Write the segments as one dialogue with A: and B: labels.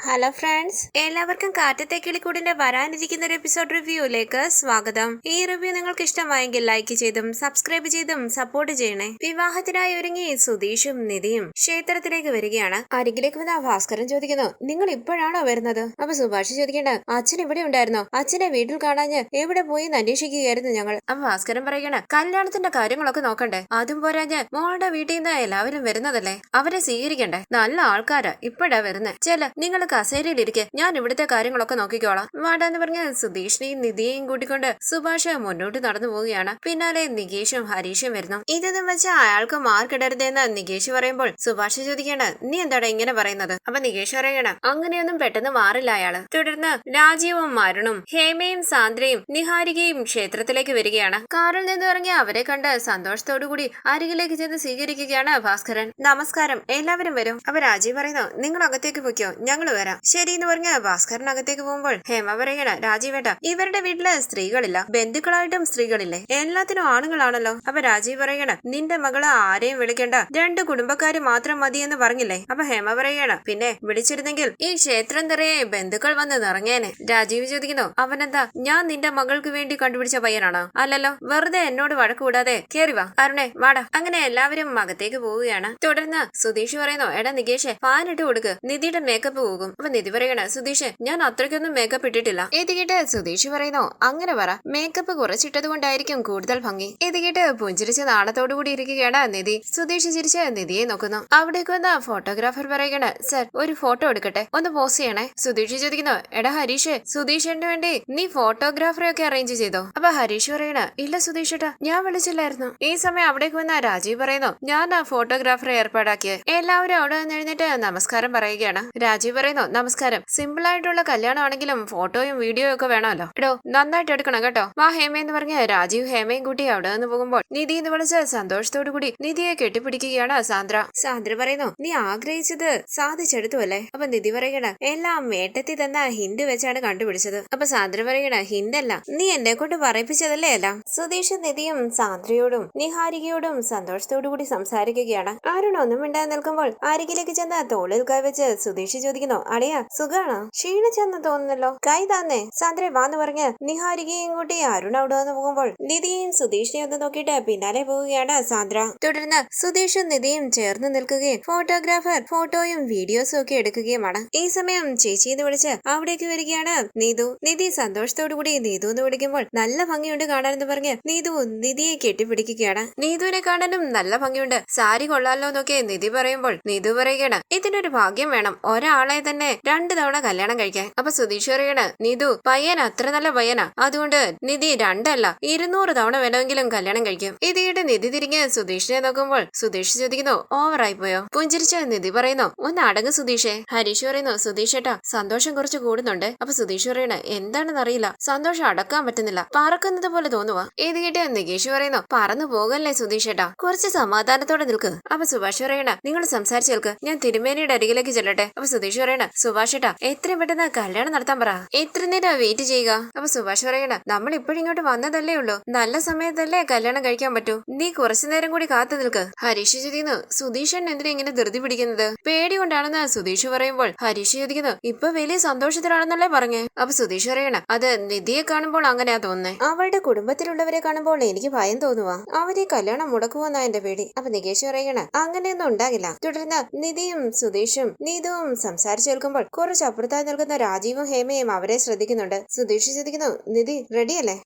A: Hello friends, എല്ലാവർക്കും കാറ്റത്തെ കിളിക്കൂടിന്റെ വരാനിരിക്കുന്ന ഒരു എപ്പിസോഡ് റിവ്യൂയിലേക്ക് സ്വാഗതം. ഈ റിവ്യൂ നിങ്ങൾക്ക് ഇഷ്ടമായെങ്കിൽ ലൈക്ക് ചെയ്തും സബ്സ്ക്രൈബ് ചെയ്തും സപ്പോർട്ട് ചെയ്യണേ. വിവാഹത്തിനായി ഒരുങ്ങി സുധീഷും നിധിയും ക്ഷേത്രത്തിലേക്ക് വരികയാണ്. അരികിലേക്ക് വന്ന ഭാസ്കരൻ ചോദിക്കുന്നു, നിങ്ങൾ ഇപ്പോഴാണോ വരുന്നത്? അപ്പൊ സുഭാഷ് ചോദിക്കേണ്ട, അച്ഛൻ ഇവിടെ ഉണ്ടായിരുന്നോ? അച്ഛനെ വീട്ടിൽ കാണാഞ്ഞ് എവിടെ പോയി എന്ന് അന്വേഷിക്കുകയായിരുന്നു ഞങ്ങൾ. അപ്പൊ ഭാസ്കരൻ പറയുകയാണ്, കല്യാണത്തിന്റെ കാര്യങ്ങളൊക്കെ നോക്കണ്ടേ? അതും പോരാഞ്ഞ് മോളുടെ വീട്ടിൽ നിന്ന് എല്ലാവരും വരുന്നതല്ലേ, അവരെ സ്വീകരിക്കണ്ടേ? നല്ല ആൾക്കാരാ ഇപ്പോഴാ വരുന്നത്. ചെല നിങ്ങൾ കസേരയിലിരിക്കെ, ഞാൻ ഇവിടുത്തെ കാര്യങ്ങളൊക്കെ നോക്കിക്കോളാം വാടാന്ന് പറഞ്ഞ് സുധീഷിനെയും നിധിയെയും കൂട്ടിക്കൊണ്ട് സുഭാഷ് മുന്നോട്ട് നടന്നു പോവുകയാണ്. പിന്നാലെ നികേഷും ഹരീഷും വരുന്നു. ഇതെന്നും വെച്ച് അയാൾക്ക് മാർക്കിടരുതെന്ന് നികേഷ് പറയുമ്പോൾ സുഭാഷ് ചോദിക്കേണ്ട, നീ എന്താണ് ഇങ്ങനെ പറയുന്നത്? അപ്പൊ നികേഷ് പറയണം, അങ്ങനെയൊന്നും പെട്ടെന്ന് മാറില്ല അയാള്. തുടർന്ന് രാജീവും അരുണും ഹേമയും സാന്ദ്രയും നിഹാരികയും ക്ഷേത്രത്തിലേക്ക് വരികയാണ്. കാറിൽ നിന്ന് ഇറങ്ങി അവരെ കണ്ട് സന്തോഷത്തോടുകൂടി അരികിലേക്ക് ചെന്ന് സ്വീകരിക്കുകയാണ് ഭാസ്കരൻ. നമസ്കാരം, എല്ലാവരും വരും. അപ്പൊ രാജീവ് പറയുന്നു, നിങ്ങൾ അകത്തേക്ക് പൊയ്ക്കോ, ഞങ്ങൾ വരാം. ശരി എന്ന് പറഞ്ഞ ഭാസ്കരൻ അകത്തേക്ക് പോകുമ്പോൾ ഹേമ പറയണ, രാജീവേട്ട, ഇവരുടെ വീട്ടില് സ്ത്രീകളില്ല, ബന്ധുക്കളായിട്ടും സ്ത്രീകളില്ലേ, എല്ലാത്തിനും ആണുങ്ങളാണല്ലോ. അപ്പൊ രാജീവ് പറയണ, നിന്റെ മകള് ആരെയും വിളിക്കണ്ട, 2 കുടുംബക്കാര് മാത്രം മതിയെന്ന് പറഞ്ഞില്ലേ? അപ്പൊ ഹേമ പറയണ, പിന്നെ വിളിച്ചിരുന്നെങ്കിൽ ഈ ക്ഷേത്രം നിറയെ ബന്ധുക്കൾ വന്ന് നിറങ്ങേനെ. രാജീവ് ചോദിക്കുന്നു, അവനെന്താ ഞാൻ നിന്റെ മകൾക്ക് വേണ്ടി കണ്ടുപിടിച്ച പയ്യനാണോ? അല്ലല്ലോ, വെറുതെ എന്നോട് വഴക്ക് കൂടാതെ കേറി വാ. അരുണേ വാടാ. അങ്ങനെ എല്ലാവരും അകത്തേക്ക് പോവുകയാണ്. തുടർന്ന് സുധീഷ് പറയുന്നു, എടാ നികേഷ്, ഫാനിട്ട് കൊടുക്ക്, നിധിയുടെ മേക്കപ്പ് പോകും. അപ്പൊ നിധി പറയണ, സുധീഷ്, ഞാൻ അത്രയ്ക്കൊന്നും മേക്കപ്പ് ഇട്ടിട്ടില്ല. ഇത് കേട്ട് സുധീഷ് പറയുന്നു, അങ്ങനെ പറ, മേക്കപ്പ് കുറച്ചിട്ടത് കൊണ്ടായിരിക്കും കൂടുതൽ ഭംഗി. ഇത് കേട്ട് പുഞ്ചിരിച്ച് നാണത്തോടു കൂടി ഇരിക്കുകയാണ് നിധി. സുധീഷ് ചിരിച്ച് നിധിയെ നോക്കുന്നു. അവിടേക്ക് വന്ന ഫോട്ടോഗ്രാഫർ പറയണ, സർ, ഒരു ഫോട്ടോ എടുക്കട്ടെ, ഒന്ന് പോസ്റ്റ് ചെയ്യണേ. സുധീഷ് ചോദിക്കുന്നു, എടാ ഹരീഷ്, സുധീഷിന് വേണ്ടി നീ ഫോട്ടോഗ്രാഫറെ ഒക്കെ അറേഞ്ച് ചെയ്തോ? അപ്പൊ ഹരീഷ് പറയണ, ഇല്ല സുധീഷ് ഏട്ടാ, ഞാൻ വിളിച്ചില്ലായിരുന്നു. ഈ സമയം അവിടേക്ക് വന്ന രാജീവ് പറയുന്നു, ഞാൻ ആ ഫോട്ടോഗ്രാഫറെ ഏർപ്പാടാക്കിയത്. എല്ലാവരും അവിടെ നിന്ന് എഴുന്നേറ്റ് നമസ്കാരം പറയുകയാണ്. രാജീവ് പറയുന്നു, നമസ്കാരം, സിമ്പിൾ ആയിട്ടുള്ള കല്യാണമാണെങ്കിലും ഫോട്ടോയും വീഡിയോയും ഒക്കെ വേണമല്ലോ. എടോ, നന്നായിട്ട് എടുക്കണം കേട്ടോ. വാ ഹേമ എന്ന് പറഞ്ഞ് രാജീവ് ഹേമയും കൂട്ടി അവിടെ നിന്ന് പോകുമ്പോൾ നിധി എന്ന് വിളിച്ച് സന്തോഷത്തോടു കൂടി നിധിയെ കെട്ടിപ്പിടിക്കുകയാണ് സാന്ദ്ര. സാന്ദ്ര പറയുന്നു, നീ ആഗ്രഹിച്ചത് സാധിച്ചെടുത്തു അല്ലേ? അപ്പൊ നിധി പറയണ, എല്ലാം മേട്ടത്തി തന്ന ഹിന്റ് വെച്ചാണ് കണ്ടുപിടിച്ചത്. അപ്പൊ സാന്ദ്ര പറയണ, ഹിന്റല്ല, നീ എന്നെ കൊണ്ട് പറയിപ്പിച്ചതല്ലേ എല്ലാം. സുധീഷ് നിധിയും സാന്ദ്രയോടും നിഹാരികയോടും സന്തോഷത്തോടു കൂടി സംസാരിക്കുകയാണ്. ആരുണൊന്നും മിണ്ടാൻ നിൽക്കുമ്പോൾ അരികിലേക്ക് ചെന്ന തോളിൽ കൈവച്ച് സുധീഷ് ചോദിക്കുന്നു, അടയാ സുഖാണോ? ക്ഷീണിച്ചെന്ന് തോന്നുന്നല്ലോ, കൈ താന്നേ. സാന്ദ്ര വാന്ന് പറഞ്ഞ് നിഹാരികയും കൂട്ടി അരുൺ അവിടെ വന്ന് പോകുമ്പോൾ നിധിയും സുധീഷിനെ ഒന്ന് നോക്കിയിട്ട് പിന്നാലെ പോവുകയാണ് സാന്ദ്ര. തുടർന്ന് സുധീഷും നിധിയും ചേർന്ന് നിൽക്കുകയും ഫോട്ടോഗ്രാഫർ ഫോട്ടോയും വീഡിയോസും ഒക്കെ എടുക്കുകയുമാണ്. ഈ സമയം ചേച്ചിന്ന് വിളിച്ച് അവിടേക്ക് വരികയാണ് നീതു. നിധി സന്തോഷത്തോടു കൂടി നീതു എന്ന് വിളിക്കുമ്പോൾ നല്ല ഭംഗിയുണ്ട് കാണാനെന്ന് പറഞ്ഞ് നീതു നിധിയെ കെട്ടിപ്പിടിക്കുകയാണ്. നീതുവിനെ കാണാനും നല്ല ഭംഗിയുണ്ട്, സാരി കൊള്ളാലോ എന്നൊക്കെ നിധി പറയുമ്പോൾ നീതു പറയുകയാണ്, ഇതിനൊരു ഭാഗ്യം വേണം, ഒരാളെ തന്നെ 2 തവണ കല്യാണം കഴിക്കാൻ. അപ്പൊ സുധീഷ് പറയാണ്, നീതു പയ്യൻ അത്ര നല്ല പയ്യനാ, അതുകൊണ്ട് നിധി 2 അല്ല 200 തവണ വേണമെങ്കിലും കല്യാണം കഴിക്കും. ഇത് കേട്ട് നിധി തിരിഞ്ഞ് സുധീഷിനെ നോക്കുമ്പോൾ സുധീഷ് ചോദിക്കുന്നു, ഓവറായി പോയോ? പുഞ്ചിരിച്ച് നിധി പറയുന്നു, ഒന്ന് അടങ്ങ് സുധീഷേ. ഹരീഷ് പറയുന്നു, സുധീഷ് ഏട്ടാ, സന്തോഷം കുറച്ച് കൂടുന്നുണ്ട്. അപ്പൊ സുധീഷ് പറയണ, എന്താണെന്ന് അറിയില്ല, സന്തോഷം അടക്കാൻ പറ്റുന്നില്ല, പറക്കുന്നത് പോലെ തോന്നുവാ. ഇത് കേട്ട് നികേഷ് പറയുന്നു, പറന്നു പോകല്ലേ സുധീഷ് ഏട്ടാ, കുറച്ച് സമാധാനത്തോടെ നിൽക്ക്. അപ്പൊ സുഭാഷ് പറയണ, നിങ്ങൾ സംസാരിച്ചു കേൾക്ക്, ഞാൻ തിരുമേനിയുടെ അരികിലേക്ക് ചെല്ലട്ടെ. അപ്പൊ സുധീഷ് പറയണ, സുഭാഷ് ഏട്ടാ, എത്രയും പെട്ടെന്ന് കല്യാണം നടത്താൻ പറ, എത്ര നേരം വെയിറ്റ് ചെയ്യുക? അപ്പൊ സുഭാഷ് പറയണ, നമ്മൾ ഇപ്പോഴിങ്ങോട്ട് വന്നതല്ലേ ഉള്ളൂ, നല്ല സമയത്തല്ലേ കല്യാണം കഴിക്കാൻ പറ്റൂ, നീ കുറച്ചു നേരം കൂടി കാത്തു നിൽക്ക്. ഹരീഷ് ചോദിക്കുന്നു, സുധീഷൻ എന്തിനാ ഇങ്ങനെ ധൃതി പിടിക്കുന്നത്? പേടി കൊണ്ടാണെന്ന് സുധീഷ് പറയുമ്പോൾ ഹരീഷ് ചോദിക്കുന്നു, ഇപ്പൊ വലിയ സന്തോഷത്തിലാണെന്നല്ലേ പറഞ്ഞേ? അപ്പൊ സുധീഷ് പറയണ, അത് നിധിയെ കാണുമ്പോൾ അങ്ങനെയാ തോന്നുന്നേ, അവളുടെ കുടുംബത്തിലുള്ളവരെ കാണുമ്പോൾ എനിക്ക് ഭയം തോന്നുവാ, അവരെ കല്യാണം മുടക്കുമെന്നാ എന്റെ പേടി. അപ്പൊ നികേഷ് പറയണ, അങ്ങനെയൊന്നും ഉണ്ടാകില്ല. തുടർന്ന് നിധിയും സുധീഷും നീതുവും സംസാരിച്ചു കേൾക്കുമ്പോൾ കുറച്ച് അപ്പുറത്തായി നിൽക്കുന്ന രാജീവും ഹേമയും അവരെ ശ്രദ്ധിക്കുന്നുണ്ട്. സുധീഷ് ചോദിക്കുന്നു, നിധി റെഡിയല്ലേ?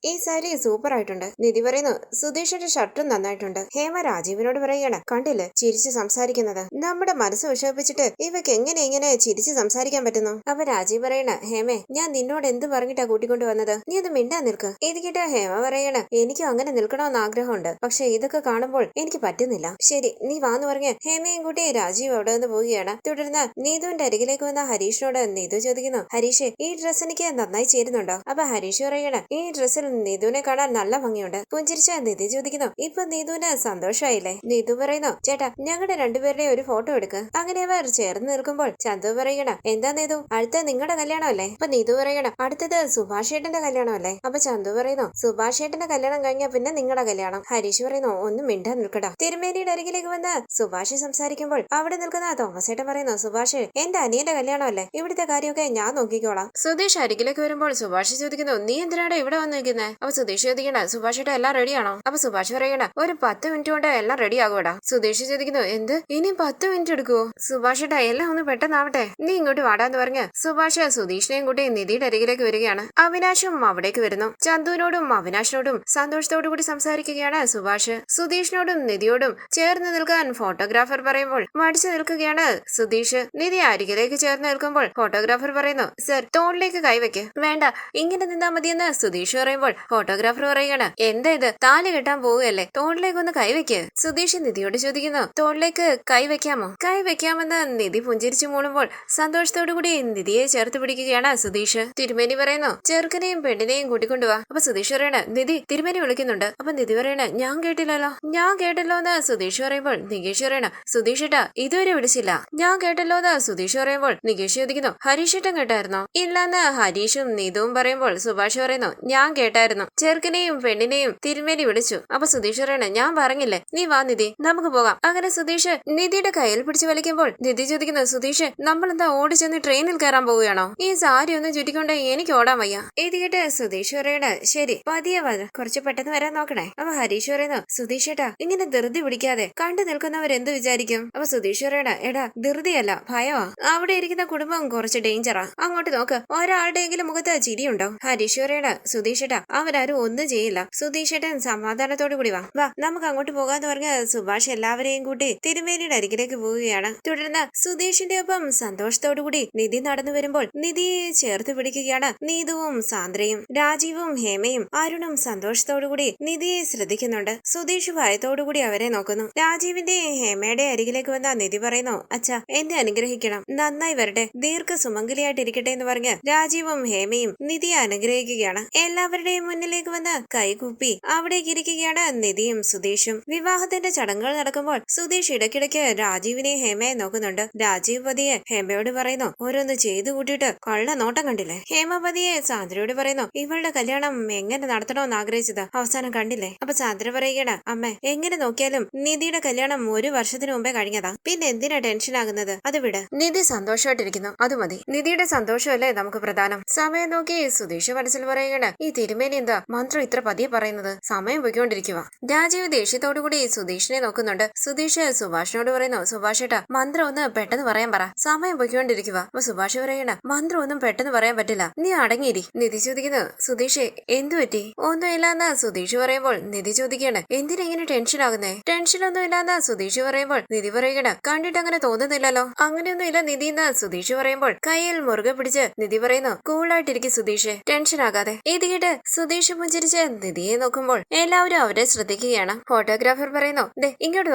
A: ഈ സാരി സൂപ്പർ ആയിട്ടുണ്ട്. നിധി പറയുന്നു, സുധീഷിന്റെ ഷർട്ടും നന്നായിട്ടുണ്ട്. ഹേമ രാജീവിനോട് പറയുകയാണ്, കണ്ടില്ലേ ചിരിച്ച് സംസാരിക്കുന്നത്, നമ്മുടെ മനസ്സ് വിഷമിപ്പിച്ചിട്ട് ഇവക്ക് എങ്ങനെ ഇങ്ങനെ ചിരിച്ച് സംസാരിക്കാൻ പറ്റുന്നു? അപ്പൊ രാജീവ് പറയണ, ഹേമേ, ഞാൻ നിന്നോട് എന്ത് പറഞ്ഞിട്ടാ കൂട്ടിക്കൊണ്ട് വന്നത്, നീ അത് മിണ്ടാ നിൽക്ക്. ഇത് കേട്ട ഹേമ പറയണ, എനിക്കും അങ്ങനെ നിൽക്കണമെന്ന് ആഗ്രഹമുണ്ട്, പക്ഷെ ഇതൊക്കെ കാണുമ്പോൾ എനിക്ക് പറ്റുന്നില്ല. ശരി, നീ വാന്ന് പറഞ്ഞ് ഹേമയും കൂട്ടി രാജീവ് അവിടെ നിന്ന് പോവുകയാണ്. തുടർന്ന് നീതുവിന്റെ അരികിലേക്ക് വന്ന ഹരീഷിനോട് നീതു ചോദിക്കുന്നു, ഹരീഷ്, ഈ ഡ്രസ് എനിക്ക് നന്നായി ചേരുന്നുണ്ടോ? അപ്പൊ ഹരീഷ് പറയണ, ഈ ഡ്രസ്സിൽ നീതുവിനെ കാണാൻ നല്ല ഭംഗിയുണ്ട്. പുഞ്ചിരിച്ച നിധി ചോദിക്കുന്നു, ഇപ്പൊ നീതുവിന് സന്തോഷമായില്ലേ? നീതു പറയുന്നു, ചേട്ടാ, ഞങ്ങളുടെ 2 പേരുടെയും ഒരു ഫോട്ടോ എടുക്ക്. അങ്ങനെ അവർ ചേർന്ന് നിൽക്കുമ്പോൾ ചന്തു പറയണ, എന്താ നീതു, അടുത്ത നിങ്ങളുടെ കല്യാണം അല്ലേ? അപ്പൊ നീതു പറയണ, അടുത്തത് സുഭാഷ് ഏട്ടന്റെ കല്യാണം അല്ലേ? അപ്പൊ ചന്തു പറയുന്നു, സുഭാഷ് ഏട്ടന്റെ കല്യാണം കഴിഞ്ഞാൽ പിന്നെ നിങ്ങളുടെ കല്യാണം. ഹരീഷ് പറയുന്നു, ഒന്നും മിണ്ടാൻ നിൽക്കടാ. തിരുമേനിയുടെ അരികിലേക്ക് വന്ന് സുഭാഷ് സംസാരിക്കുമ്പോൾ അവിടെ നിൽക്കുന്ന തോമസ് ഏട്ടൻ പറയുന്നു, സുഭാഷ്, എന്റെ അനിയന്റെ കല്യാണമല്ലേ, ഇവിടുത്തെ കാര്യമൊക്കെ ഞാൻ നോക്കിക്കോളാം. സുധീഷ് അരികിലേക്ക് വരുമ്പോൾ സുഭാഷ് ചോദിക്കുന്നു, നീ എന്തിനാണ് ഇവിടെ വന്ന് നിൽക്കുന്നത്? അപ്പൊ സുധീഷ് ചോദിക്കണ, സുഭാഷിട്ട് എല്ലാം റെഡിയാണോ? അപ്പൊ സുഭാഷ് പറയണ, ഒരു 10 മിനിറ്റ് കൊണ്ട് എല്ലാം റെഡി ആകൂടാ. സുധീഷ് ചോദിക്കുന്നു, എന്ത് ഇനി 10 മിനിറ്റ് എടുക്കുവോ? സുഭാഷിട്ട എല്ലാം ഒന്ന് പെട്ടെന്നാവട്ടെ, നീ ഇങ്ങോട്ട് വാടാന്ന് പറഞ്ഞ് സുഭാഷ് സുധീഷിനെയും കൂട്ടി നിധിയുടെ അരികിലേക്ക് വരികയാണ്. അവിനാശും അവിടേക്ക് വരുന്നു. ചന്തുവിനോടും അവിനാശിനോടും സന്തോഷത്തോടു കൂടി സംസാരിക്കുകയാണ് സുഭാഷ്. സുധീഷിനോടും നിധിയോടും ചേർന്ന് നിൽക്കാൻ ഫോട്ടോഗ്രാഫർ പറയുമ്പോൾ മടിച്ചു നിൽക്കുകയാണ് സുധീഷ്. നിധി അരികിലേക്ക് ചേർന്ന് നിൽക്കുമ്പോൾ ഫോട്ടോഗ്രാഫർ പറയുന്നു, സർ തോളിലേക്ക് കൈവയ്ക്ക്. വേണ്ട, ഇങ്ങനെ നിന്നാ മതിയെന്ന് സുധീഷ് പറയുമ്പോൾ ഫോട്ടോഗ്രാഫർ പറയുകയാണ്, എന്താ ഇത്, താലി കെട്ടാൻ പോവുകയല്ലേ, തോളിലേക്ക് ഒന്ന് കൈവയ്ക്ക്. സുധീഷ് നിധിയോട് ചോദിക്കുന്നു, തോളിലേക്ക് കൈവയ്ക്കാമോ? കൈവയ്ക്കാമെന്ന് നിധി പുഞ്ചിരിച്ചു മൂളുമ്പോൾ സന്തോഷത്തോടു കൂടി നിധിയെ ചേർത്ത് പിടിക്കുകയാണ് സുധീഷ്. തിരുമേനി പറയുന്നു, ചെറുക്കനെയും പെണ്ണിനെയും കൂട്ടിക്കൊണ്ടുവാ. അപ്പൊ സുധീഷ് പറയണ, നിധി തിരുമേനി വിളിക്കുന്നുണ്ട്. അപ്പൊ നിധി പറയണ, ഞാൻ കേട്ടില്ലല്ലോ എന്ന് സുധീഷ് പറയുമ്പോൾ നികേഷ് പറയണ, സുധീഷ് ഏട്ടാ ഇതുവരെ വിളിച്ചില്ല. ഞാൻ കേട്ടല്ലോ എന്ന് സുധീഷ് പറയുമ്പോൾ നികേഷ് ചോദിക്കുന്നു, ഹരീഷ് ഏട്ടൻ കേട്ടായിരുന്നോ? ഇല്ലെന്ന് ഹരീഷും നീതുവും പറയുമ്പോൾ സുഭാഷ് പറയുന്നു, ഞാൻ കേട്ടായിരുന്നു, ചെറുക്കനെയും പെണ്ണിനെയും തിരുമേനി വിളിച്ചു. അപ്പൊ സുധീഷ് പറയണ, ഞാൻ പറഞ്ഞില്ലേ, നീ വാ നിധി, നമുക്ക് പോകാം. അങ്ങനെ സുധീഷ് നിധിയുടെ കയ്യിൽ പിടിച്ചു വലിക്കുമ്പോൾ നിധി ചോദിക്കുന്നു, സുധീഷ് നമ്മളെന്താ ഓടി ചെന്ന് ട്രെയിനിൽ കയറാൻ പോവുകയാണോ? ഈ സാരി ഒന്ന് ചുറ്റിക്കൊണ്ട് എനിക്ക് ഓടാൻ വയ്യ. ഇത് കേട്ട് സുധീഷ് പറയണ, ശരി പതിയെ കുറച്ച് പെട്ടെന്ന് വരാൻ നോക്കണേ. അപ്പൊ ഹരീഷ് പറയുന്നു, സുധീഷ് ഏട്ടാ ഇങ്ങനെ ധൃതി പിടിക്കാതെ, കണ്ടു നിൽക്കുന്നവർ എന്ത് വിചാരിക്കും? അപ്പൊ സുധീഷ് പറയണ, എടാ ധൃതിയല്ല ഭയമാ, അവിടെ ഇരിക്കുന്ന കുടുംബം കുറച്ച് ഡേഞ്ചറാ, അങ്ങോട്ട് നോക്ക്, ഒരാളുടെയെങ്കിലും മുഖത്ത് ചിരിയുണ്ടോ? ഹരീഷ് പറയണ, സുധീഷ് ഏട്ടാ അവരാരും ഒന്നും ചെയ്യില്ല, സുധീഷ് ഏട്ടൻ സമാധാനത്തോടു കൂടി വാ നമുക്ക് അങ്ങോട്ട് പോകാന്ന് പറഞ്ഞ് സുഭാഷ് എല്ലാവരെയും കൂട്ടി തിരുമേനിയുടെ അരികിലേക്ക് പോവുകയാണ്. തുടർന്ന് സുധീഷിന്റെ ഒപ്പം സന്തോഷത്തോടു കൂടി നിധി നടന്നു വരുമ്പോൾ നിധിയെ ചേർത്ത് പിടിക്കുകയാണ് നീതുവും സാന്ദ്രയും. രാജീവും ഹേമയും അരുണും സന്തോഷത്തോടു കൂടി നിധിയെ ശ്രദ്ധിക്കുന്നുണ്ട്. സുധീഷ് ഭയത്തോടുകൂടി അവരെ നോക്കുന്നു. രാജീവിന്റെ ഹേമയുടെ അരികിലേക്ക് വന്ന നിധി പറയുന്നു, അച്ഛാ എന്നെ അനുഗ്രഹിക്കണം, നന്നായി വരട്ടെ, ദീർഘ സുമംഗലിയായിട്ടിരിക്കട്ടെ എന്ന് പറഞ്ഞ് രാജീവും ഹേമയും നിധിയെ അനുഗ്രഹിക്കുകയാണ്. എല്ലാവരുടെയും മുന്നിലേക്ക് വന്ന് കൈകൂപ്പി അവിടേക്ക് ഇരിക്കുകയാണ് നിധിയും സുധീഷും. വിവാഹത്തിന്റെ ചടങ്ങുകൾ നടക്കുമ്പോൾ സുധീഷ് ഇടയ്ക്കിടയ്ക്ക് രാജീവിനെ ഹേമയെ നോക്കുന്നുണ്ട്. രാജീവ് പതിയെ ഹേമയോട് പറയുന്നു, ഓരോന്ന് ചെയ്തു കൂട്ടിയിട്ട് കള്ള നോട്ടം കണ്ടില്ലേ? ഹേമ പതിയെ സാന്ദ്രയോട് പറയുന്നു, ഇവളുടെ കല്യാണം എങ്ങനെ നടത്തണമെന്ന് ആഗ്രഹിച്ചത് അവസാനം കണ്ടില്ലേ? അപ്പൊ സാന്ദ്ര പറയുകയാണ്, അമ്മ എങ്ങനെ നോക്കിയാലും നിധിയുടെ കല്യാണം 1 വർഷത്തിന് മുമ്പേ കഴിഞ്ഞതാ, പിന്നെ എന്തിനാ ടെൻഷൻ ആകുന്നത്? അത് വിട്, നിധി സന്തോഷമായിട്ടിരിക്കുന്നു, അത് മതി, നിധിയുടെ സന്തോഷമല്ലേ നമുക്ക് പ്രധാനം. സമയം നോക്കി സുധീഷ് മനസ്സിൽ പറയുകയാണ്, ഈ തിരുമേനി എന്താ മന്ത്രം ഇത്ര പതിയെ പറയുന്നത്? സമയം പോയിക്കൊണ്ടിരിക്കുക. രാജീവ് ദേഷ്യത്തോടു കൂടി സുധീഷിനെ നോക്കുന്നുണ്ട്. സുധീഷ് സുഭാഷിനോട് പറയുന്നു, സുഭാഷ് ഏട്ടാ മന്ത്രം ഒന്ന് പെട്ടെന്ന് പറയാൻ പറ, സമയം പോയിക്കൊണ്ടിരിക്കുക. അപ്പൊ സുഭാഷ് പറയണ, മന്ത്രം ഒന്നും പെട്ടെന്ന് പറയാൻ പറ്റില്ല, നീ അടങ്ങിയിരി. നിധി ചോദിക്കുന്നു, സുധീഷ് എന്തു പറ്റി? ഒന്നുമില്ലാന്ന് സുധീഷ് പറയുമ്പോൾ നിധി ചോദിക്കുകയാണ്, എന്തിനാ ഇങ്ങനെ ടെൻഷൻ ആകുന്നേ? ടെൻഷനൊന്നുമില്ലാന്ന് സുധീഷ് പറയുമ്പോൾ നിധി പറയുകയാണ്, കണ്ടിട്ട് അങ്ങനെ തോന്നുന്നില്ലല്ലോ. അങ്ങനെയൊന്നുമില്ല നിധി എന്ന് സുധീഷ് പറയുമ്പോൾ കയ്യിൽ മുറുകെ പിടിച്ച് നിധി പറയുന്നു, കൂളായിട്ടിരിക്കും സുധീഷ്, ടെൻഷൻ ആകാതെ. ഇത് കേട്ട് സുധീഷ് പുഞ്ചിരിച്ച് നിധിയെ നോക്കുമ്പോൾ എല്ലാവരും അവരെ ശ്രദ്ധിക്കുകയാണ്. ഫോട്ടോഗ്രാഫർ പറയുന്നു, ദേ ഇങ്ങോട്ട്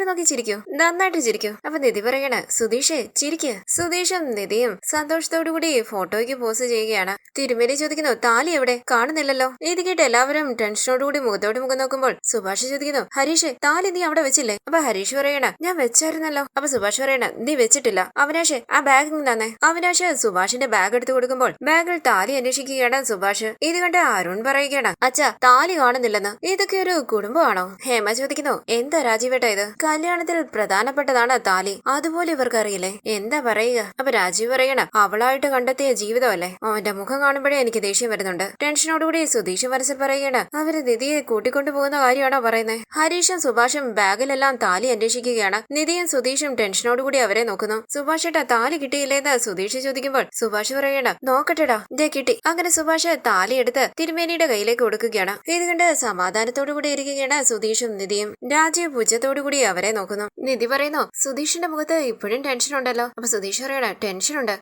A: നോക്കി ചിരിക്കൂ, നന്നായിട്ട് ചിരിക്കൂ. അപ്പൊ നിധി പറയണ, സുധീഷേ ചിരിക്ക്. സുധീഷും നിധിയും സന്തോഷത്തോടു കൂടി ഫോട്ടോയ്ക്ക് പോസ് ചെയ്യുകയാണ്. തിരുമേനി ചോദിക്കുന്നു, താലി എവിടെ? കാണുന്നില്ലല്ലോ. ഇത് കേട്ട് എല്ലാവരും ടെൻഷനോടുകൂടി മുഖത്തോട് മുഖം നോക്കുമ്പോൾ സുഭാഷ് ചോദിക്കുന്നു, ഹരീഷ് താലി നീ അവിടെ വെച്ചില്ലേ? അപ്പൊ ഹരീഷ് പറയണ, ഞാൻ വെച്ചായിരുന്നല്ലോ. അപ്പൊ സുഭാഷ് പറയണ, നീ വെച്ചിട്ടില്ല. അവിനാഷ് ആ ബാഗ് തന്നെ. അവിനാഷ് സുഭാഷിന്റെ ബാഗ് എടുത്തു കൊടുക്കുമ്പോൾ ബാഗിൽ താലി അന്വേഷിക്കുകയാണ് സുഭാഷ്. ഇത് കണ്ട് അരുൺ പറയുകയാണ്, അച്ഛാ താലി കാണുന്നില്ലെന്ന്. ഇതൊക്കെ ഒരു കുടുംബമാണോ? ഹേമ ചോദിക്കുന്നു, എന്താ രാജീവേട്ട ഇത്? കല്യാണത്തിൽ പ്രധാനപ്പെട്ടതാണ് താലി, അതുപോലെ ഇവർക്ക് അറിയില്ലേ? എന്താ പറയുക? അപ്പൊ രാജീവ് പറയണ, അവളായിട്ട് കണ്ടെത്തിയ ജീവിതമല്ലേ? അവന്റെ മുഖം കാണുമ്പോഴേ എനിക്ക് ദേഷ്യം വരുന്നുണ്ട്. ടെൻഷനോടുകൂടി സുധീഷ് മനസ്സിൽ പറയുകയാണ്, അവര് നിധിയെ കൂട്ടിക്കൊണ്ടു പോകുന്ന കാര്യമാണോ പറയുന്നത്? ഹരീഷും സുഭാഷും ബാഗിലെല്ലാം താലി അന്വേഷിക്കുകയാണ്. നിധിയും സുധീഷും ടെൻഷനോടുകൂടി അവരെ നോക്കുന്നു. സുഭാഷ് ഏട്ടാ താലി കിട്ടിയില്ലേന്ന് സുധീഷ് ചോദിക്കുമ്പോൾ സുഭാഷ് പറയണ, നോക്കട്ടെടാ ദേ കിട്ടി. അങ്ങനെ സുഭാഷ് താലി എടുത്ത് തിരുമേനിയുടെ കയ്യിലേക്ക് കൊടുക്കുകയാണ്. ഇത് കണ്ട് സമാധാനത്തോടുകൂടി ഇരിക്കുകയാണ് സുധീഷും നിധിയും. രാജീവ് പൂജ്യത്തോടുകൂടി അവരെ നോക്കുന്നു. നിധി പറയുന്നു, സുധീഷിന്റെ മുഖത്ത് ഇപ്പോഴും ടെൻഷൻ ഉണ്ടല്ലോ. അപ്പൊ സുധീഷ് പറയണ, ടെൻഷനുണ്ട്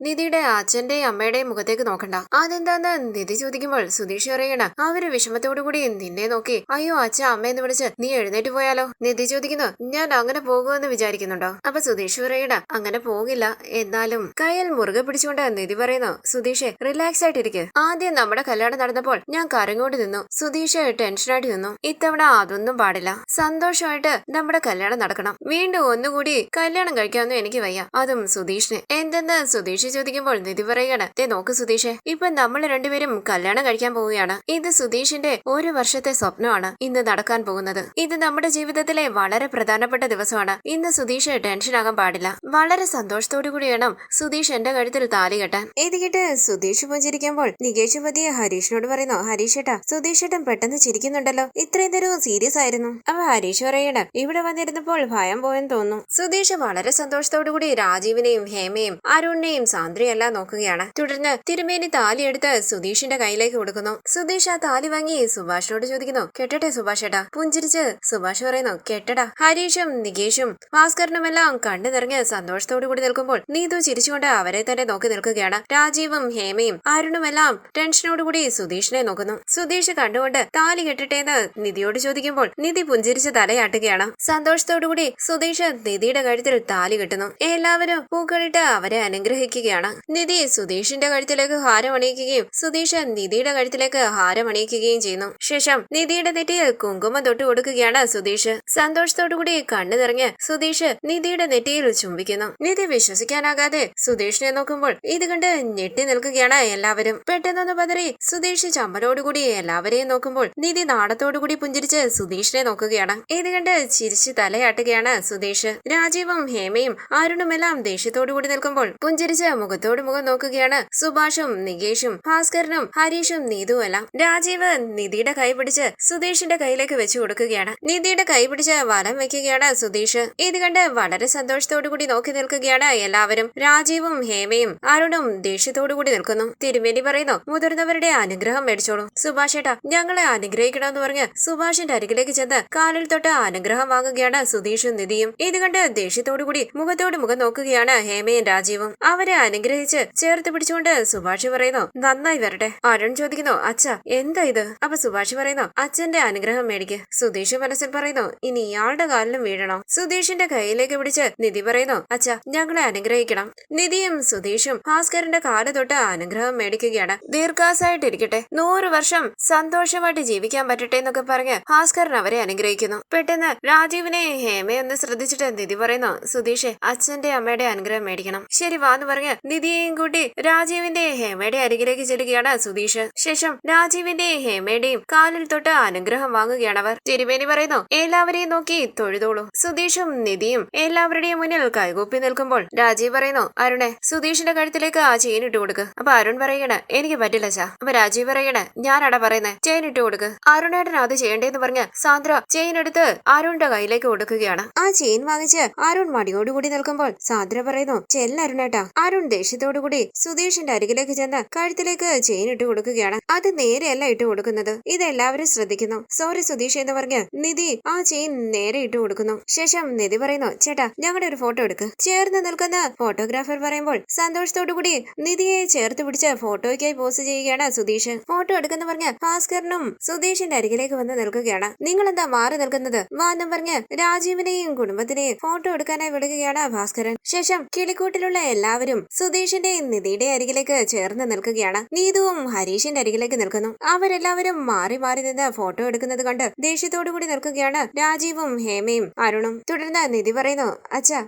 A: നിധിയുടെ അച്ഛന്റെയും അമ്മയുടെയും മുഖത്തേക്ക് നോക്കണ്ട. അതെന്താന്ന് നിധി ചോദിക്കുമ്പോൾ സുധീഷ് പറയണ, അവര് വിഷമത്തോടുകൂടി നിന്നെ നോക്കി, അയ്യോ അച്ഛ അമ്മയെന്ന് വിളിച്ച് നീ എഴുന്നേറ്റ് പോയാലോ? നിധി ചോദിക്കുന്നു, ഞാൻ അങ്ങനെ പോകുമെന്ന് വിചാരിക്കുന്നുണ്ടോ? അപ്പൊ സുധീഷ് പറയണ, അങ്ങനെ പോകില്ല, എന്നാലും കയ്യിൽ മുറുകെ പിടിച്ചുകൊണ്ട് നിധി പറയുന്നു, സുധീഷ് റിലാക്സ് ആയിട്ടിരിക്കുക. ആദ്യം നമ്മുടെ കല്യാണം നടന്നപ്പോൾ ഞാൻ കരങ്ങോട്ട് നിന്നു, സുധീഷ് ടെൻഷനായിട്ട് നിന്നു. ഇത്തവണ അതൊന്നും പാടില്ല, സന്തോഷമായിട്ട് നമ്മുടെ കല്യാണം നടക്കണം. വീണ്ടും ഒന്നുകൂടി കല്യാണം കഴിക്കാമെന്നും എനിക്ക് വയ്യ, അതും സുധീഷിന്. എന്തെന്ന് സുധീഷ് ചോദിക്കുമ്പോൾ നിധി പറയുകയാണ്, ദേ നോക്ക് സുധീഷ്, ഇപ്പൊ നമ്മൾ രണ്ടുപേരും കല്യാണം കഴിക്കാൻ പോവുകയാണ്. ഇത് സുധീഷിന്റെ 1 വർഷത്തെ സ്വപ്നമാണ് ഇന്ന് നടക്കാൻ പോകുന്നത്. ഇത് നമ്മുടെ ജീവിതത്തിലെ വളരെ പ്രധാനപ്പെട്ട ദിവസമാണ്. ഇന്ന് സുധീഷ് ടെൻഷൻ ആകാൻ പാടില്ല, വളരെ സന്തോഷത്തോടെ സന്തോഷത്തോടു കൂടി വേണം സുധീഷ് എന്റെ കഴുത്തിൽ താലി കെട്ടാൻ. ഇത് കേട്ട് സുധീഷ് പുഞ്ചിരിക്കുമ്പോൾ നികേഷ് പതിയെ ഹരീഷിനോട് പറയുന്നു, ഹരീഷ് ഏട്ടാ, സുധീഷ് ഏട്ടൻ പെട്ടെന്ന് ചിരിക്കുന്നുണ്ടല്ലോ, ഇത്രയും നേരവും സീരിയസ് ആയിരുന്നു. അവ ഹരീഷ് പറയണം, ഇവിടെ വന്നിരുന്നപ്പോൾ ഭയം പോയെന്ന് തോന്നുന്നു. സുധീഷ് വളരെ സന്തോഷത്തോടു കൂടി രാജീവിനെയും ഹേമയും അരുണിനെയും സാന്ദ്രയും എല്ലാം നോക്കുകയാണ്. തുടർന്ന് തിരുമേനി താലി എടുത്ത് സുധീഷിന്റെ കയ്യിലേക്ക് കൊടുക്കുന്നു. സുധീഷ് ആ താലി വാങ്ങി സുഭാഷിനോട് ചോദിക്കുന്നു, കെട്ടട്ടെ സുഭാഷ് ഏട്ടാ? പുഞ്ചിരിച്ച് സുഭാഷ് പറയുന്നു, കെട്ടടാ. ഹരീഷും നികേഷും ഭാസ്കരനുമെല്ലാം കണ്ടു നിറഞ്ഞ് സന്തോഷത്തോടു കൂടി നിൽക്കുമ്പോൾ നീതു ചിരിച്ചുകൊണ്ട് അവരെ തന്നെ നോക്കി നിൽക്കുകയാണ്. രാജീവും ഹേമയും അരുണുമെല്ലാം ടെൻഷനോടുകൂടി സുധീഷിനെ നോക്കുന്നു. സുധീഷ് കണ്ടുകൊണ്ട് താലി കെട്ടിട്ടേന്ന് നിധിയോട് ചോദിക്കുമ്പോൾ നിധി പുഞ്ചിരിച്ച് തലയാട്ടുകയാണ്. സന്തോഷത്തോടുകൂടി സുധീഷ് നിധിയുടെ കഴുത്തിൽ താലി കെട്ടുന്നു. എല്ലാവരും പൂക്കളിട്ട് അവരെ അനുഗ്രഹിക്കുകയാണ്. നിധി സുധീഷിന്റെ കഴുത്തിലേക്ക് ഹാരം അണിയിക്കുകയും സുധീഷ് നിധിയുടെ കഴുത്തിലേക്ക് ഹാരം അണിയിക്കുകയും ചെയ്യുന്നു. ശേഷം നിധിയുടെ നെറ്റിയിൽ കുങ്കുമം തൊട്ട് കൊടുക്കുകയാണ് സുധീഷ്. സന്തോഷത്തോടുകൂടി കണ്ണു നിറഞ്ഞ് സുധീഷ് നിധിയുടെ നെറ്റിയിൽ ചുംബിക്കുന്നു. നിധി വിശ്വസിക്കാനാകാതെ സുധീഷിനെ നോക്കുമ്പോൾ ഇത് കണ്ട് ഞെട്ടി നിൽക്കുകയാണ് എല്ലാവരും. പെട്ടെന്നൊന്ന് പതറി സുധീഷ് ചമ്മലോടുകൂടി എല്ലാവരെയും നോക്കുമ്പോൾ നിധി നാടത്തോടുകൂടി പുഞ്ചിരിച്ച് സുധീഷിനെ നോക്കുകയാണ്. ഇത് കണ്ട് ചിരിച്ച് തലയാട്ടുകയാണ് സുധീഷ്. രാജീവും ഹേമയും അരുണുമെല്ലാം ദേഷ്യത്തോടുകൂടി നിൽക്കുമ്പോൾ പുഞ്ചിരിച്ച് മുഖത്തോട് മുഖം നോക്കുകയാണ് സുഭാഷും നികേഷും ഭാസ്കരനും ഹരീഷും നീതുവെല്ലാം. രാജീവ് നിധിയുടെ കൈ പിടിച്ച് സുധീഷിന്റെ കയ്യിലേക്ക് വെച്ചു കൊടുക്കുകയാണ്. നിധിയുടെ കൈ പിടിച്ച് വലം വെക്കുകയാണ് സുധീഷ്. ഇത് കണ്ട് വളരെ സന്തോഷത്തോടുകൂടി നോക്കി നിൽക്കുകയാണ് എല്ലാവരും. രാജീവും ഹേമയും അരുണും ദേഷ്യത്തോടുകൂടി നിൽക്കുന്നു. തിരുമേനി പറയുന്നു, മുതിർന്നവരുടെ അനുഗ്രഹം മേടിച്ചോളൂ. സുഭാഷ് ഏട്ടാ, ഞങ്ങളെ അനുഗ്രഹിക്കണമെന്ന് പറഞ്ഞ് സുഭാഷിന്റെ അരികിലേക്ക് ചെന്ന് കാലിൽ തൊട്ട് അനുഗ്രഹം വാങ്ങുകയാണ് സുധീഷും നിധിയും. ഇത് കണ്ട് ദേഷ്യത്തോടുകൂടി മുഖത്തോട് മുഖം നോക്കുകയാണ് ഹേമയും രാജീവും. അവരെ അനുഗ്രഹിച്ച് ചേർത്ത് പിടിച്ചുകൊണ്ട് സുഭാഷ് പറയുന്നു, നന്നായി വരട്ടെ. അരുൺ ചോദിക്കുന്നു, അച്ഛ എന്താ ഇത്? അപ്പൊ സുഭാഷ് പറയുന്നു, അച്ഛന്റെ അനുഗ്രഹം മേടിക്ക്. സുധീഷ് മനസ്സിൽ പറയുന്നു, ഇനി ഇയാളുടെ കാലിലും വീഴണോ? സുധീഷിന്റെ കയ്യിലേക്ക് പിടിച്ച് നിധി പറയുന്നു, അച്ഛ ഞങ്ങളെ അനുഗ്രഹിക്കണം. നിധിയും സുധീഷും ഭാസ്കരന്റെ കാല് തൊട്ട് അനുഗ്രഹം മേടിക്കുകയാണ്. ദീർഘാസായിട്ടിരിക്കട്ടെ, 100 വർഷം സന്തോഷമായിട്ട് ജീവിക്കാൻ പറ്റട്ടെ എന്നൊക്കെ പറഞ്ഞ് ഭാസ്കരൻ അവരെ അനുഗ്രഹിക്കുന്നു. പെട്ടെന്ന് രാജീവിനെ ഹേമയൊന്ന് ശ്രദ്ധിച്ചിട്ട് നിധി പറയുന്നു, സുധീഷെ അച്ഛന്റെ അമ്മയുടെ അനുഗ്രഹം മേടിക്കണം. ശരി വാന്ന് പറഞ്ഞ് നിധിയെയും കൂട്ടി രാജീവിന്റെ ഹേമയുടെ അരികിലേക്ക് ചെല്ലുകയാണ് സുധീഷ്. ശേഷം രാജീവിന്റെയും ഹേമയുടെയും കാലിൽ തൊട്ട് അനുഗ്രഹം വാങ്ങുകയാണ് അവർ. തിരുമേനി പറയുന്നു, എല്ലാവരെയും നോക്കി തൊഴുതോളൂ. സുധീഷും നിധിയും എല്ലാവരുടെയും മുന്നിൽ കൈകൂപ്പി നിൽക്കുമ്പോൾ രാജീവ് പറയുന്നു, അരുണെ സുധീഷിന്റെ കഴുത്തിലേക്ക് ആ ചെയിൻ ഇട്ട് കൊടുക്ക്. അപ്പൊ അരുൺ പറയണ, എനിക്ക് പറ്റില്ല ചാ. അപ്പൊ രാജീവ് പറയണ, ഞാനടാ പറയുന്നേ, ചെയിൻ ഇട്ട് കൊടുക്ക്. അരുണേട്ടൻ അത് ചെയ്യണ്ടേന്ന് പറഞ്ഞ് സാന്ദ്ര ചെയിൻ എടുത്ത് അരുണിന്റെ കയ്യിലേക്ക് കൊടുക്കുകയാണ്. ആ ചെയിൻ വാങ്ങിച്ച് അരുൺ മടിയോടുകൂടി നിൽക്കുമ്പോൾ സാന്ദ്ര പറയുന്നു, ചെല്ല അരുണേട്ടാ. അരുൺ ദേഷ്യത്തോടുകൂടി സുധീഷിന്റെ അരികിലേക്ക് ചെന്ന് കഴുത്തിലേക്ക് ചെയിൻ ഇട്ട് കൊടുക്കുകയാണ്. അത് നേരെയല്ല ഇട്ട് കൊടുക്കുന്നത്, ഇതെല്ലാവരും ശ്രദ്ധിക്കുന്നു. സോറി സുധീഷ് എന്ന് പറഞ്ഞ് നിധി ആ ചെയിൻ നേരെ ഇട്ട് കൊടുക്കുന്നു. ശേഷം നിധി പറയുന്നു, ചേട്ടാ ഞങ്ങളുടെ ഒരു ഫോട്ടോ എടുക്ക്. ചേർന്ന് നിൽക്കുന്ന ഫോട്ടോഗ്രാഫർ പറയുമ്പോൾ സന്തോഷത്തോടുകൂടി നിധിയെ ചേർത്ത് പിടിച്ച് ഫോട്ടോയ്ക്കായി പോസ്റ്റ് ചെയ്യുകയാണ് സുധീഷ്. ഫോട്ടോ എടുക്കുന്ന പറഞ്ഞ് ഭാസ്കരനും സുധീഷിന്റെ അരികിലേക്ക് വന്ന് നിൽക്കുകയാണ്. നിങ്ങൾ എന്താ മാറി നിൽക്കുന്നത് വാന്നും പറഞ്ഞ് രാജീവിനെയും കുടുംബത്തിനെയും ഫോട്ടോ എടുക്കാനായി വിടുകയാണ് ഭാസ്കരൻ. ശേഷം കിളിക്കൂട്ടിലുള്ള എല്ലാവരും സുധീഷിന്റെയും നിധിയുടെ അരികിലേക്ക് ചേർന്ന് നിൽക്കുകയാണ്. നീതുവും ഹരീഷിന്റെ അരികിലേക്ക് നിൽക്കുന്നു. അവരെല്ലാവരും മാറി മാറി നിന്ന് ഫോട്ടോ എടുക്കുന്നത് കണ്ട് ദേഷ്യത്തോടുകൂടി നിൽക്കുകയാണ് രാജീവും ഹേമയും അരുണും. തുടർന്ന് നിധി പറയുന്നു, അച്ഛാ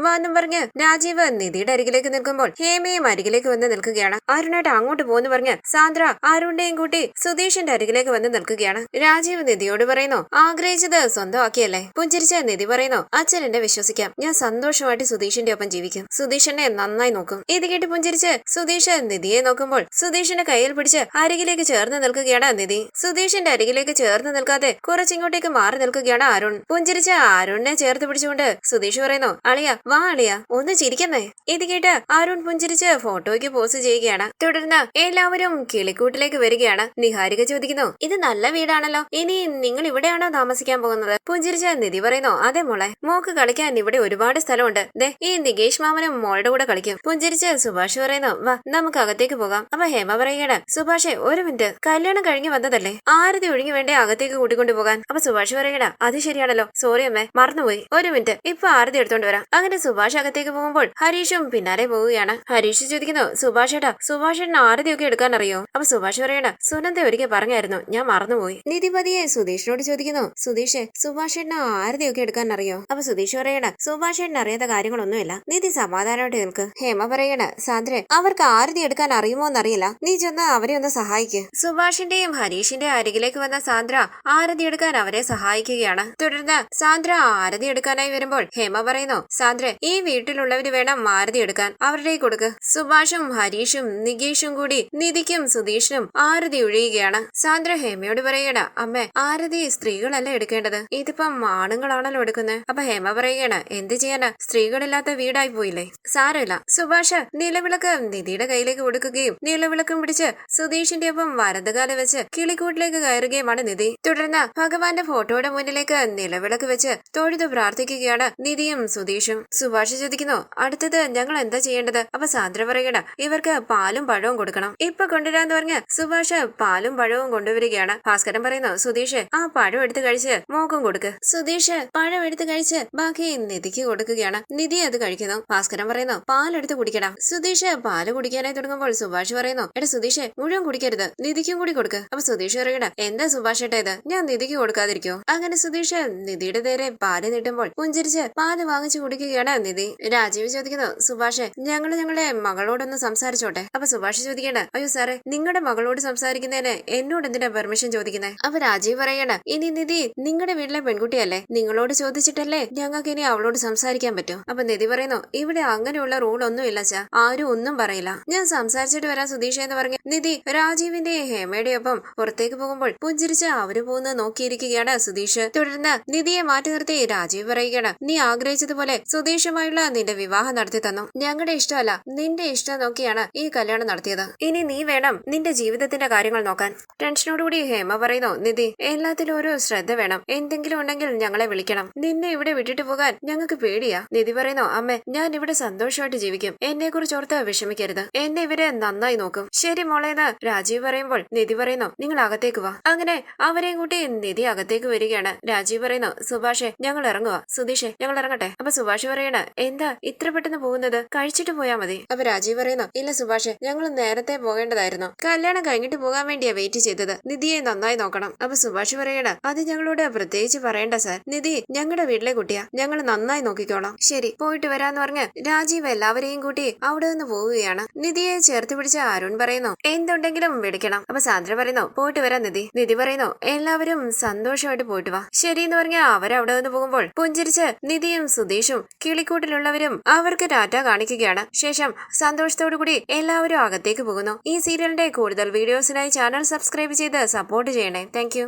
A: വാന്നും പറഞ്ഞ് രാജീവ് നിധിയുടെ അരികിലേക്ക് നിൽക്കുമ്പോൾ ഹേമയും അരികിലേക്ക് വന്ന് നിൽക്കുകയാണ്. അരുണായിട്ട് അങ്ങോട്ട് പോന്ന് പറഞ്ഞ് സാന്ദ്ര അരുണിന്റെയും കൂട്ടി സുധീഷിന്റെ അരികിലേക്ക് വന്ന് നിൽക്കുകയാണ്. രാജീവ് നിധിയോട് പറയുന്നു, ആഗ്രഹിച്ചത് സ്വന്തമാക്കിയല്ലേ? പുഞ്ചിരിച്ച് നിധി പറയുന്നു, അച്ഛൻ എന്നെ വിശ്വസിക്കാം, ഞാൻ സന്തോഷമായിട്ട് സുധീഷിന്റെ ഒപ്പം ജീവിക്കും. സുധീഷിനെ നന്നായി നോക്കും. ഇത് കേട്ട് പുഞ്ചിരിച്ച് സുധീഷ് നിധിയെ നോക്കുമ്പോൾ സുധീഷിന്റെ കയ്യിൽ പിടിച്ച് അരികിലേക്ക് ചേർന്ന് നിൽക്കുകയാണ് നിധി. സുധീഷിന്റെ അരികിലേക്ക് ചേർന്ന് നിൽക്കാതെ കുറച്ചിങ്ങോട്ടേക്ക് മാറി നിൽക്കുകയാണ് അരുൺ. പുഞ്ചിരിച്ച് അരുണിനെ ചേർത്ത് പിടിച്ചുകൊണ്ട് സുധീഷ് പറയുന്നു, അളിയ വാ അളിയ ഒന്ന് ചിരിക്കുന്നേ. ഇത് കേട്ട് അരുൺ പുഞ്ചിരിച്ച് ഫോട്ടോയ്ക്ക് പോസ്റ്റ് ചെയ്യുകയാണ്. തുടർന്ന് എല്ലാവരും കിളിക്കൂട്ടിലേക്ക് വരികയാണ്. നിഹാരിക ചോദിക്കുന്നു, ഇത് നല്ല വീടാണല്ലോ, ഇനി നിങ്ങൾ ഇവിടെയാണോ താമസിക്കാൻ പോകുന്നത്? പുഞ്ചിരിച്ച് നിധി പറയുന്നു, അതെ മോളെ, മോക്ക് കളിക്കാൻ ഇവിടെ ഒരുപാട് സ്ഥലമുണ്ട്. ദേ ഈ നികേഷ് മാമനും മോളുടെ കൂടെ കളിക്കും. പുഞ്ചിരിച്ച് സുഭാഷ് പറയുന്നു, വാ നമുക്ക് അകത്തേക്ക് പോകാം. അപ്പൊ ഹേമ പറയുകയാണ്, സുഭാഷേ ഒരു മിനിറ്റ്, കല്യാണം കഴിഞ്ഞ് വന്നതല്ലേ, ആരതി ഒഴുങ്ങി വേണ്ടേ അകത്തേക്ക് കൂട്ടിക്കൊണ്ടു പോകാൻ? അപ്പൊ സുഭാഷ് പറയണ, അത് ശരിയാണല്ലോ, സോറി അമ്മേ മറന്നുപോയി, ഒരു മിനിറ്റ് ഇപ്പൊ ആരതി എടുത്തോണ്ട് വരാം. അങ്ങനെ സുഭാഷ് അകത്തേക്ക് പോകുമ്പോൾ ഹരീഷും പിന്നാലെ പോവുകയാണ്. ഹരീഷ് ചോദിക്കുന്നു, സുഭാഷ് ഏട്ടാ സുഭാഷേട്ടൻ ആരതിയൊക്കെ എടുക്കാൻ അറിയോ? അപ്പൊ സുഭാഷ് പറയണ, സുനന്ദ ഒരിക്കൽ പറഞ്ഞായിരുന്നു, ഞാൻ മറന്നുപോയി. നിധിപതിയെ സുധീഷിനോട് ചോദിക്കുന്നു, സുധീഷേ സുഭാഷേട്ടന് ആരതിയൊക്കെ എടുക്കാൻ അറിയോ? അപ്പൊ സുധീഷ് പറയണ, സുഭാഷേട്ടൻ അറിയാത്ത കാര്യങ്ങളൊന്നുമില്ല, നിധി സമാധാനമായിട്ട് നിൽക്ക്. ഹേമ പറയണ, സാന്ദ്രെ അവർക്ക് ആരതി എടുക്കാൻ അറിയുമോ എന്നറിയില്ല, നീ ചെന്ന് അവരെ ഒന്ന് സഹായിക്ക്. സുഭാഷിന്റെയും ഹരീഷിന്റെയും അരികിലേക്ക് വന്ന സാന്ദ്ര ആരതി എടുക്കാൻ അവരെ സഹായിക്കുകയാണ്. തുടർന്ന് സാന്ദ്ര ആരതി എടുക്കാനായി വരുമ്പോൾ ഹേമ പറയുന്നു, സാന്ദ്ര ഈ വീട്ടിലുള്ള കിളിക്കൂട്ടിലുള്ളവര് വേണം ആരതി എടുക്കാൻ. അവരുടെ കൊടുക്ക്. സുഭാഷും ഹരീഷും നികേഷും കൂടി നിധിക്കും സുധീഷിനും ആരതി ഒഴിയുകയാണ്. സാന്ദ്ര ഹേമയോട് പറയുകയാണ്, അമ്മേ ആരതി സ്ത്രീകളല്ല എടുക്കേണ്ടത്, ഇതിപ്പം ആണുങ്ങളാണല്ലോ എടുക്കുന്നത്. അപ്പൊ ഹേമ പറയുകയാണ്, എന്ത് ചെയ്യാനാ, സ്ത്രീകളില്ലാത്ത വീടായി പോയില്ലേ. സാരമില്ല. സുഭാഷ് നിലവിളക്ക് നിധിയുടെ കയ്യിലേക്ക് കൊടുക്കുകയും നിലവിളക്കും പിടിച്ച് സുധീഷിന്റെ ഒപ്പം വലതുകാലം വെച്ച് കിളിക്കൂട്ടിലേക്ക് കയറുകയുമാണ് നിധി. തുടർന്ന് ഭഗവാന്റെ ഫോട്ടോയുടെ മുന്നിലേക്ക് നിലവിളക്ക് വെച്ച് തൊഴുതു പ്രാർത്ഥിക്കുകയാണ് നിധിയും സുധീഷും. സുഭാഷ് ചോദിക്കുന്നു, അടുത്തത് ഞങ്ങൾ എന്താ ചെയ്യേണ്ടത്? അപ്പൊ സാന്ദ്ര പറയണ, ഇവർക്ക് പാലും പഴവും കൊടുക്കണം. ഇപ്പൊ കൊണ്ടുവരാന്ന് പറഞ്ഞ് സുഭാഷ് പാലും പഴവും കൊണ്ടുവരികയാണ്. ഭാസ്കരൻ പറയുന്നു, സുധീഷ് ആ പഴം എടുത്ത് കഴിച്ച് മോക്കും കൊടുക്ക്. സുധീഷ് പഴം എടുത്ത് കഴിച്ച് ബാക്കി നിധിക്ക് കൊടുക്കുകയാണ്. നിധി അത് കഴിക്കുന്നു. ഭാസ്കരൻ പറയുന്നു, പാലെടുത്ത് കുടിക്കണം. സുധീഷ് പാല് കുടിക്കാനായി തുടങ്ങുമ്പോൾ സുഭാഷ് പറയുന്നു, എടാ സുധീഷ് മുഴുവൻ കുടിക്കരുത്, നിധിക്കും കൂടി കൊടുക്ക്. അപ്പൊ സുധീഷ് പറയണ, എന്താ സുഭാഷ് ഏട്ടാ ഇത്, ഞാൻ നിധിക്ക് കൊടുക്കാതിരിക്കോ? അങ്ങനെ സുധീഷ് നിധിയുടെ നേരെ പാല് നീട്ടുമ്പോൾ പുഞ്ചിരിച്ച് പാല് വാങ്ങിച്ചു കുടിക്കുകയാണ് നിധി. രാജീവ് ചോദിക്കുന്നു, സുഭാഷ് ഞങ്ങളുടെ മകളോടൊന്ന് സംസാരിച്ചോട്ടെ. അപ്പൊ സുഭാഷ് ചോദിക്കണ്ട, അയ്യോ സാറേ നിങ്ങളുടെ മകളോട് സംസാരിക്കുന്നതിന് എന്നോട് എന്തിനാ പെർമിഷൻ ചോദിക്കുന്നത്? അപ്പൊ രാജീവ് പറയണ, ഇനി നിധി നിങ്ങളുടെ വീട്ടിലെ പെൺകുട്ടിയല്ലേ, നിങ്ങളോട് ചോദിച്ചിട്ടല്ലേ ഞങ്ങൾക്ക് ഇനി അവളോട് സംസാരിക്കാൻ പറ്റും. അപ്പൊ നിധി പറയുന്നു, ഇവിടെ അങ്ങനെയുള്ള റൂൾ ഒന്നും ഇല്ല ചാ, ആരും ഒന്നും പറയില്ല, ഞാൻ സംസാരിച്ചിട്ട് വരാം സുധീഷ് എന്ന് പറഞ്ഞ് നിധി രാജീവിന്റെ ഹേമയുടെ ഒപ്പം പുറത്തേക്ക് പോകുമ്പോൾ പുഞ്ചിരിച്ച് അവര് പോകുന്നത് നോക്കിയിരിക്കുകയാണ് സുധീഷ്. തുടർന്ന് നിധിയെ മാറ്റി നിർത്തി രാജീവ് പറയുകയാണ്, നീ ആഗ്രഹിച്ചതുപോലെ സുധീഷുമായുള്ള നിന്റെ വിവാഹം നടത്തി തന്നു. ഞങ്ങളുടെ ഇഷ്ടമല്ല നിന്റെ ഇഷ്ടം നോക്കിയാണ് ഈ കല്യാണം നടത്തിയത്. ഇനി നീ വേണം നിന്റെ ജീവിതത്തിന്റെ കാര്യങ്ങൾ നോക്കാൻ. ടെൻഷനോടുകൂടി ഹേമ പറയുന്നു, നിധി എല്ലാത്തിലും ഒരു ശ്രദ്ധ വേണം, എന്തെങ്കിലും ഉണ്ടെങ്കിൽ ഞങ്ങളെ വിളിക്കണം, നിന്നെ ഇവിടെ വിട്ടിട്ട് പോകാൻ ഞങ്ങൾക്ക് പേടിയാ. നിധി പറയുന്നു, അമ്മേ ഞാൻ ഇവിടെ സന്തോഷമായിട്ട് ജീവിക്കും, എന്നെ കുറിച്ച് ഓർത്ത് വിഷമിക്കരുത്, എന്നെ ഇവരെ നന്നായി നോക്കും. ശരി മോളേന്ന് രാജീവ് പറയുമ്പോൾ നിധി പറയുന്നു, നിങ്ങൾ അകത്തേക്ക് വാ. അങ്ങനെ അവരെയും കൂട്ടി നിധി അകത്തേക്ക് വരികയാണ്. രാജീവ് പറയുന്നു, സുഭാഷെ ഞങ്ങൾ ഇറങ്ങുക. സുധീഷെ ഞങ്ങൾ ഇറങ്ങട്ടെ. അപ്പൊ സുഭാഷ് പറയണ, എന്താ ഇത്ര പെട്ടെന്ന് പോകുന്നത്, കഴിച്ചിട്ട് പോയാ മതി. അപ്പൊ രാജീവ് പറയുന്നു, ഇല്ല സുഭാഷെ ഞങ്ങൾ നേരത്തെ പോകേണ്ടതായിരുന്നു, കല്യാണം കഴിഞ്ഞിട്ട് പോകാൻ വേണ്ടിയാ വെയിറ്റ് ചെയ്തത്, നിധിയെ നന്നായി നോക്കണം. അപ്പൊ സുഭാഷ് പറയണ, അത് ഞങ്ങളോട് പ്രത്യേകിച്ച് പറയണ്ട സാർ, നിധി ഞങ്ങളുടെ വീട്ടിലെ കുട്ടിയാ, ഞങ്ങൾ നന്നായി നോക്കിക്കോളാം. ശരി പോയിട്ട് വരാന്ന് പറഞ്ഞ് രാജീവ് എല്ലാവരെയും കൂട്ടി അവിടെ നിന്ന് പോവുകയാണ്. നിധിയെ ചേർത്ത് പിടിച്ച അരുൺ പറയുന്നു, എന്തുണ്ടെങ്കിലും വിളിക്കണം. അപ്പൊ സാന്ദ്ര പറയുന്നു, പോയിട്ട് വരാം നിധി. നിധി പറയുന്നു, എല്ലാവരും സന്തോഷമായിട്ട് പോയിട്ട് വാ. ശരിയെന്ന് പറഞ്ഞ അവരവിടെ നിന്ന് പോകുമ്പോൾ പുഞ്ചിരിച്ച് നിധിയും സുധീഷും കിളിക്കൂട്ടിലുള്ളവരും അവർക്ക് ടാറ്റ കാണിക്കുകയാണ്. ശേഷം സന്തോഷത്തോടു കൂടി എല്ലാവരും അകത്തേക്ക് പോകുന്നു. ഈ സീരിയലിന്റെ കൂടുതൽ വീഡിയോസിനായി ചാനൽ സബ്സ്ക്രൈബ് ചെയ്ത് സപ്പോർട്ട് ചെയ്യണേ. താങ്ക്